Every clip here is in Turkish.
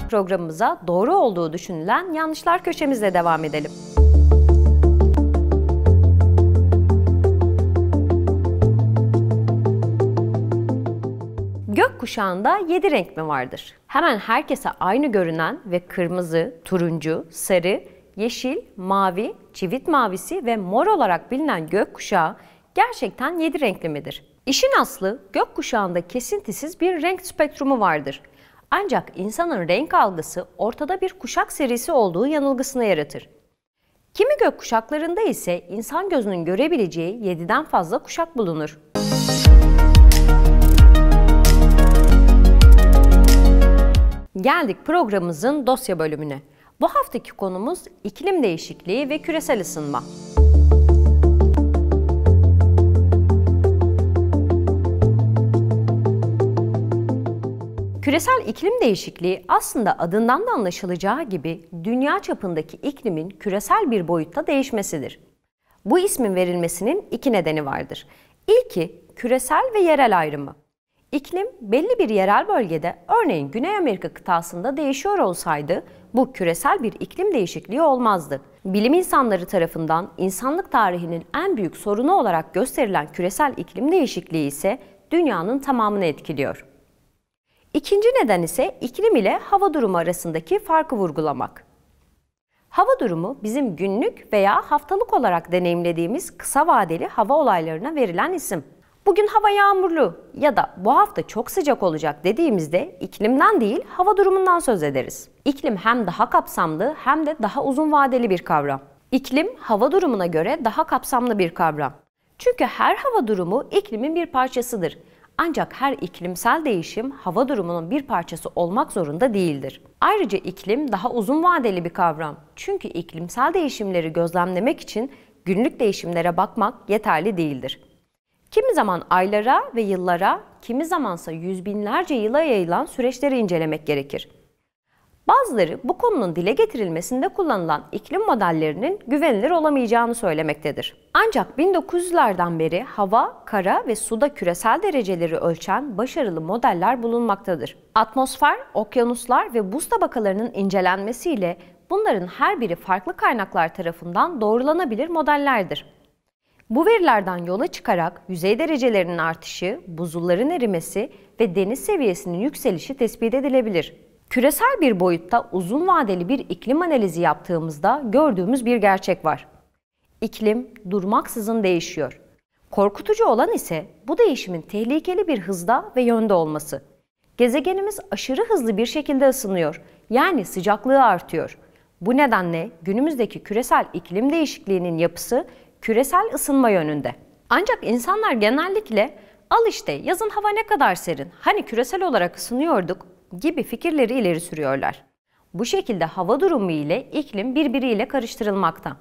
programımıza doğru olduğu düşünülen yanlışlar köşemizle devam edelim. Gökkuşağında 7 renk mi vardır? Hemen herkese aynı görünen ve kırmızı, turuncu, sarı, yeşil, mavi, çivit mavisi ve mor olarak bilinen gökkuşağı gerçekten 7 renkli midir? İşin aslı gökkuşağında kesintisiz bir renk spektrumu vardır. Ancak insanın renk algısı ortada bir kuşak serisi olduğu yanılgısını yaratır. Kimi gökkuşaklarında ise insan gözünün görebileceği 7'den fazla kuşak bulunur. Geldik programımızın dosya bölümüne. Bu haftaki konumuz iklim değişikliği ve küresel ısınma. Küresel iklim değişikliği aslında adından da anlaşılacağı gibi dünya çapındaki iklimin küresel bir boyutta değişmesidir. Bu ismin verilmesinin 2 nedeni vardır. İlki küresel ve yerel ayrımı. İklim belli bir yerel bölgede, örneğin Güney Amerika kıtasında değişiyor olsaydı bu küresel bir iklim değişikliği olmazdı. Bilim insanları tarafından insanlık tarihinin en büyük sorunu olarak gösterilen küresel iklim değişikliği ise dünyanın tamamını etkiliyor. İkinci neden ise iklim ile hava durumu arasındaki farkı vurgulamak. Hava durumu bizim günlük veya haftalık olarak deneyimlediğimiz kısa vadeli hava olaylarına verilen isim. Bugün hava yağmurlu ya da bu hafta çok sıcak olacak dediğimizde iklimden değil hava durumundan söz ederiz. İklim hem daha kapsamlı hem de daha uzun vadeli bir kavram. İklim hava durumuna göre daha kapsamlı bir kavram. Çünkü her hava durumu iklimin bir parçasıdır. Ancak her iklimsel değişim hava durumunun bir parçası olmak zorunda değildir. Ayrıca iklim daha uzun vadeli bir kavram. Çünkü iklimsel değişimleri gözlemlemek için günlük değişimlere bakmak yeterli değildir. Kimi zaman aylara ve yıllara, kimi zamansa yüz binlerce yıla yayılan süreçleri incelemek gerekir. Bazıları bu konunun dile getirilmesinde kullanılan iklim modellerinin güvenilir olamayacağını söylemektedir. Ancak 1900'lerden beri hava, kara ve suda küresel dereceleri ölçen başarılı modeller bulunmaktadır. Atmosfer, okyanuslar ve buz tabakalarının incelenmesiyle bunların her biri farklı kaynaklar tarafından doğrulanabilir modellerdir. Bu verilerden yola çıkarak yüzey derecelerinin artışı, buzulların erimesi ve deniz seviyesinin yükselişi tespit edilebilir. Küresel bir boyutta uzun vadeli bir iklim analizi yaptığımızda gördüğümüz bir gerçek var. İklim durmaksızın değişiyor. Korkutucu olan ise bu değişimin tehlikeli bir hızda ve yönde olması. Gezegenimiz aşırı hızlı bir şekilde ısınıyor, yani sıcaklığı artıyor. Bu nedenle günümüzdeki küresel iklim değişikliğinin yapısı küresel ısınma yönünde. Ancak insanlar genellikle "Al işte yazın hava ne kadar serin, hani küresel olarak ısınıyorduk" gibi fikirleri ileri sürüyorlar. Bu şekilde hava durumu ile iklim birbiriyle karıştırılmakta.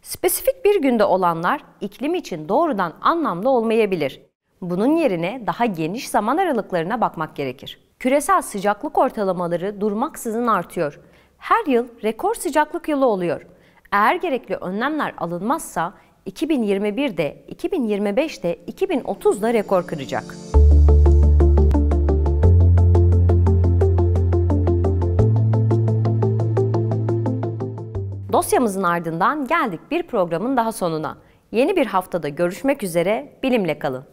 Spesifik bir günde olanlar iklim için doğrudan anlamlı olmayabilir. Bunun yerine daha geniş zaman aralıklarına bakmak gerekir. Küresel sıcaklık ortalamaları durmaksızın artıyor. Her yıl rekor sıcaklık yılı oluyor. Eğer gerekli önlemler alınmazsa 2021'de, 2025'de, 2030'da rekor kıracak. Dosyamızın ardından geldik bir programın daha sonuna. Yeni bir haftada görüşmek üzere, bilimle kalın.